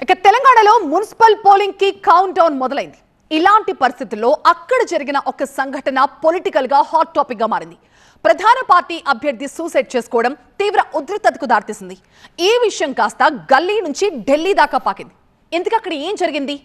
ఇక తెలంగాణలో municipal polling కి కౌంట్ డౌన్ మొదలైంది. ఇలాంటి పరిస్థితుల్లో అక్కడ జరిగిన ఒక సంఘటన పొలిటికల్ గా హాట్ టాపిక్ గా మారింది. ప్రధాన పార్టీ అభ్యర్థి సూసైడ్ చేసుకోవడం తీవ్ర ఉద్రిక్తతకు దారితీసింది. ఈ విషయం కాస్త గల్లీ నుంచి ఢిల్లీ దాకా పాకింది. ఇంతకు అక్కడ ఏం జరిగింది,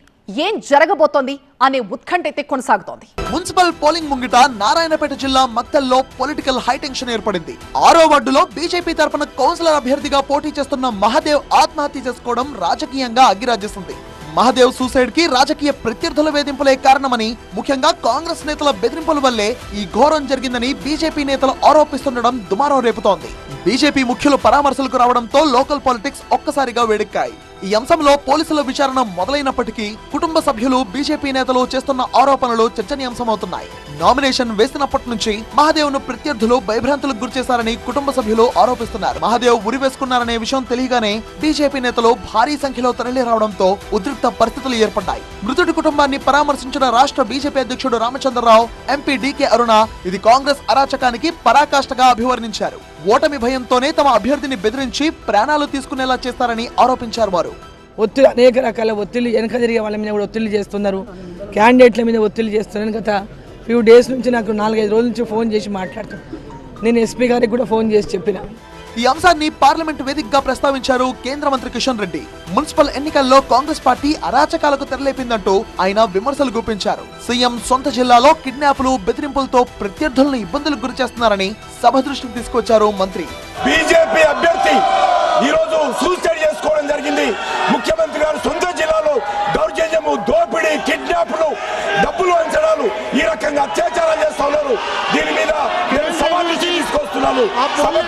ఏం జరగబోతోంది అనే ఉత్కంఠ అయితే కొనసాగుతోంది. మున్సిపల్ పోలింగ్ ముంగిట నారాయణపేట జిల్లా మక్తల్లో పొలిటికల్ హైటెన్షన్ ఏర్పడింది. 6వ వార్డులో బీజేపీ తరపున కౌన్సిలర్ అభ్యర్థిగా పోటీ చేస్తున్న మహదేవ్ ఆత్మహత్య చేసుకోవడం రాజకీయంగా అగ్గిరాజేస్తుంది. మహదేవ్ సూసైడ్ కి రాజకీయ ప్రత్యర్థుల వేధింపులే కారణమని, ముఖ్యంగా కాంగ్రెస్ నేతల బెదిరింపుల వల్లే ఈ ఘోరం జరిగిందని బీజేపీ నేతలు ఆరోపిస్తుండడం దుమారం రేపుతోంది. బీజేపీ ముఖ్యులు పరామర్శలకు రావడంతో లోకల్ పాలిటిక్స్ ఒక్కసారిగా వేడెక్కాయి. ఈ అంశంలో పోలీసుల విచారణ మొదలైనప్పటికీ కుటుంబ సభ్యులు బీజేపీ నేతలు చేస్తున్న ఆరోపణలు చర్చనీయాంశమవుతున్నాయి. నామినేషన్ వేసినప్పటి నుంచి మహదేవ్ ను ప్రత్యర్థులు భయభ్రాంతులకు గురిచేశారని కుటుంబ సభ్యులు ఆరోపిస్తున్నారు. మహదేవ్ ఉరివేసుకున్నారనే విషయం తెలియగానే బీజేపీ నేతలు భారీ సంఖ్యలో తరలి రావడంతో ఉద్రిక్త పరిస్థితులు ఏర్పడ్డాయి. మృతుడి కుటుంబాన్ని పరామర్శించిన రాష్ట్ర బీజేపీ అధ్యక్షుడు రామచంద్రరావు, ఎంపీ డీకే అరుణ ఇది కాంగ్రెస్ అరాచకానికి పరాకాష్ఠగా అభివర్ణించారు. ఓటమి భయంతోనే తమ అభ్యర్థిని బెదిరించి ప్రాణాలు తీసుకునేలా చేస్తారని ఆరోపించారు. వారు ఒత్తిడి, అనేక రకాల ఒత్తిళ్లు, వెనక జరిగే వాళ్ళ మీద కూడా ఒత్తిళ్లు చేస్తున్నారు, క్యాండిడేట్ల మీద ఒత్తిళ్లు చేస్తున్నారు. గత ఫ్యూ డేస్ నుంచి నాకు 4-5 రోజుల నుంచి ఫోన్ చేసి మాట్లాడుతాను. నేను ఎస్పీ గారికి కూడా ఫోన్ చేసి చెప్పిన. ఈ అంశాన్ని పార్లమెంట్ వేదికగా ప్రస్తావించారు కేంద్ర మంత్రి కిషన్ రెడ్డి. మున్సిపల్ ఎన్నికల్లో కాంగ్రెస్ పార్టీ అరాచకాలకు తెరలేపిందంటూ ఆయన విమర్శలు గుప్పించారు. సీఎం సొంత జిల్లాలో కిడ్నాపులు, బెదిరింపులతో ప్రత్యర్థులను ఇబ్బందులకు గురి చేస్తున్నారని సభ దృష్టికి తీసుకొచ్చారు మంత్రి. బీజేపీ అభ్యర్థి ఈ రోజు సూసైడ్ చేసుకోవడం జరిగింది. ముఖ్యమంత్రి గారు సొంత జిల్లాలో దౌర్జన్యము, దోపిడీ, కిడ్నాపులు, డబ్బులు వంచడాలు, ఈ రకంగా అత్యాచారాలు చేస్తా ఉన్నారు. దీని మీద తీసుకొస్తున్నాను,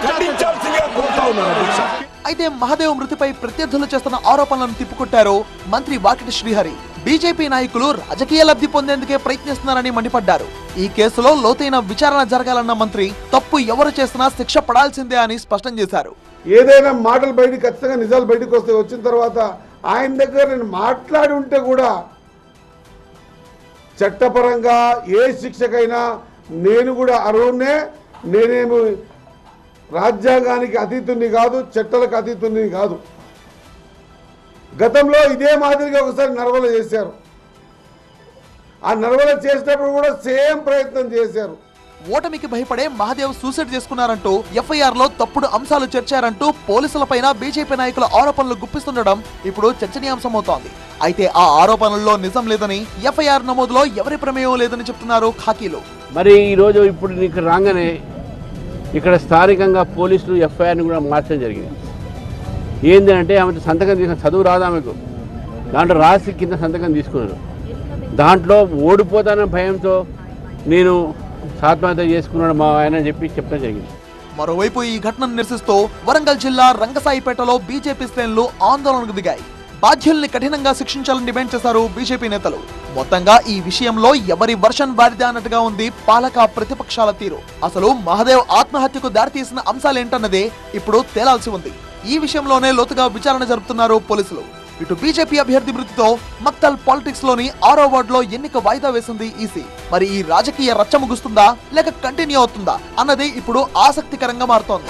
ఖండించాల్సిందిగా కోరుతా ఉన్నాను. అయితే మహదేవ్ మృతిపై ప్రత్యర్థులు చేస్తున్న ఆరోపణలను తిప్పుకొట్టారు మంత్రి వాకిటి శ్రీహరి. బీజేపీ నాయకులు రాజకీయ లబ్ధి పొందేందుకే ప్రయత్నిస్తున్నారని మండిపడ్డారు. ఈ కేసులో లోతైన విచారణ జరగాలన్న మంత్రి తప్పు ఎవరు చేసినా శిక్ష పడాల్సిందే అని స్పష్టం చేశారు. ఏదైనా మాటలు బయటికి ఖచ్చితంగా నిజాలు బయటకు వస్తే, వచ్చిన తర్వాత ఆయన దగ్గర నేను మాట్లాడి ఉంటే కూడా చట్టపరంగా ఏ శిక్షకైనా నేను కూడా అర్హున్నే. నేనేమి రాజ్యాంగానికి అతీతుని కాదు, చట్టాలకు అతీతుని కాదు. గతంలో ఇదే మాదిరిగా ఒకసారి నర్వల చేశారు. ఆ నర్వల చేసినప్పుడు కూడా సేమ్ ప్రయత్నం చేశారు. ఓటమికి భయపడే మహదేవ్ సూసైడ్ చేసుకున్నారంటూ ఎఫ్ఐఆర్ లో తప్పుడు అంశాలు చేర్చారంటూ పోలీసులపైన బీజేపీ నాయకుల ఆరోపణలు గుప్పిస్తుండడం ఇప్పుడు చర్చనీయాంశమవుతోంది. అయితే ఆ ఆరోపణల్లో నిజం లేదని, ఎఫ్ఐఆర్ నమోదులో ఎవరి ప్రమేయం లేదని చెప్తున్నారు ఖాకీలు. మరి ఈ రోజు ఇప్పుడు నీకు రాగానే ఇక్కడ స్థానికంగా పోలీసులు ఎఫ్ఐఆర్ని కూడా మార్చడం జరిగింది. ఏంటంటే ఆమె సంతకం తీసుకున్న, చదువు రాదు ఆమెకు, దాంట్లో రాసి కింద సంతకం తీసుకున్నారు. దాంట్లో ఓడిపోతానన్న భయంతో నేను ఆత్మహత్య చేసుకున్నాడు మా ఆయన చెప్పి చెప్పడం జరిగింది. మరోవైపు ఈ ఘటనను నిరసిస్తూ వరంగల్ జిల్లా రంగసాయిపేటలో బీజేపీ శ్రేణులు ఆందోళనకు దిగాయి. బాధ్యుల్ని కఠినంగా శిక్షించాలని డిమాండ్ చేశారు బీజేపీ నేతలు. మొత్తంగా ఈ విషయంలో ఎవరి వర్షన్ వారిదే అన్నట్టుగా ఉంది పాలక ప్రతిపక్షాల తీరు. అసలు మహదేవ్ ఆత్మహత్యకు దారితీసిన అంశాలేంటన్నదే ఇప్పుడు తేలాల్సి ఉంది. ఈ విషయంలోనే లోతుగా విచారణ జరుపుతున్నారు పోలీసులు. ఇటు బీజేపీ అభ్యర్థి మృతితో మక్తల్ పాలిటిక్స్ లోని 6వ వార్డులో ఎన్నిక వాయిదా వేసింది ఈసీ. మరి ఈ రాజకీయ రచ్చ ముగుస్తుందా లేక కంటిన్యూ అవుతుందా అన్నది ఇప్పుడు ఆసక్తికరంగా మారుతోంది.